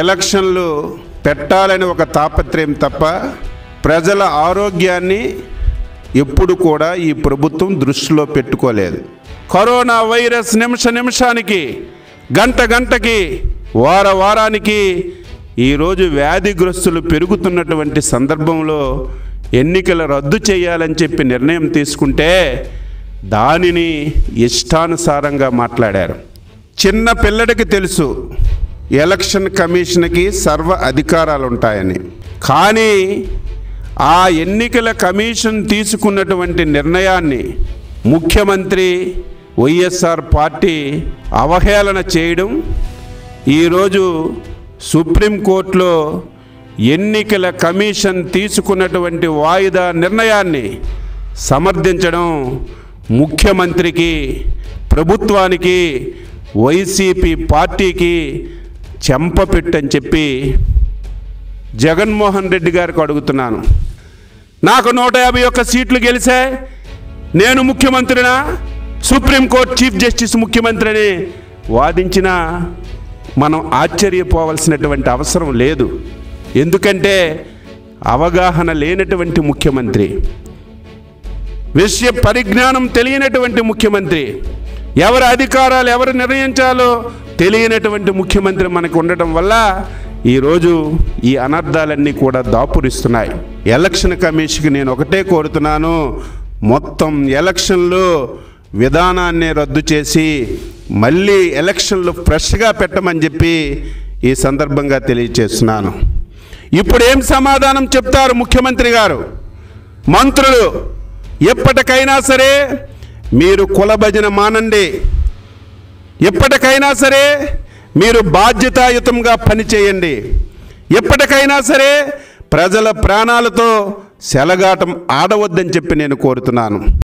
ఎలక్షన్లు పెట్టాలని ఒక తాపత్రయం తప్ప ప్రజల ఆరోగ్యాన్ని ఎప్పుడు కూడా ఈ ప్రభుత్వం దృష్టిలో పెట్టుకోలేదు. కరోనా వైరస్ నిమిష నిమిషానికి, గంట గంటకి, వారానికి ఈరోజు వ్యాధిగ్రస్తులు పెరుగుతున్నటువంటి సందర్భంలో ఎన్నికలు రద్దు చేయాలని చెప్పి నిర్ణయం తీసుకుంటే దానిని ఇష్టానుసారంగా మాట్లాడారు. చిన్న పిల్లడికి తెలుసు ఎలక్షన్ కమిషన్కి సర్వ అధికారాలు ఉంటాయని. కానీ ఆ ఎన్నికల కమిషన్ తీసుకున్నటువంటి నిర్ణయాన్ని ముఖ్యమంత్రి వైఎస్ఆర్ పార్టీ అవహేళన చేయడం, ఈరోజు సుప్రీంకోర్టులో ఎన్నికల కమిషన్ తీసుకున్నటువంటి వాయిదా నిర్ణయాన్ని సమర్థించడం ముఖ్యమంత్రికి, ప్రభుత్వానికి, వైసీపీ పార్టీకి చెంపపెట్టని చెప్పి జగన్మోహన్ రెడ్డి గారికి అడుగుతున్నాను. నాకు 151 సీట్లు గెలిచాయి, నేను ముఖ్యమంత్రినా, సుప్రీంకోర్టు చీఫ్ జస్టిస్ ముఖ్యమంత్రిని వాదించినా మనం ఆశ్చర్యపోవాల్సినటువంటి అవసరం లేదు. ఎందుకంటే అవగాహన లేనటువంటి ముఖ్యమంత్రి, విషయ పరిజ్ఞానం తెలియనటువంటి ముఖ్యమంత్రి, ఎవరి అధికారాలు ఎవరు నిర్ణయించాలో తెలియనటువంటి ముఖ్యమంత్రి మనకు ఉండటం వల్ల ఈరోజు ఈ అనర్థాలన్నీ కూడా దాపురిస్తున్నాయి. ఎలక్షన్ కమిషన్కి నేను ఒకటే కోరుతున్నాను, మొత్తం ఎలక్షన్లు విధానాన్ని రద్దు చేసి మళ్ళీ ఎలక్షన్లు ఫ్రెష్గా పెట్టమని చెప్పి ఈ సందర్భంగా తెలియజేస్తున్నాను. ఇప్పుడు ఏం సమాధానం చెప్తారు ముఖ్యమంత్రి గారు, మంత్రులు? ఎప్పటికైనా సరే మీరు కులభజన మానండి, ఎప్పటికైనా సరే మీరు బాధ్యతాయుతంగా పనిచేయండి, ఎప్పటికైనా సరే ప్రజల ప్రాణాలతో సెలగాటం ఆడవద్దని చెప్పి నేను కోరుతున్నాను.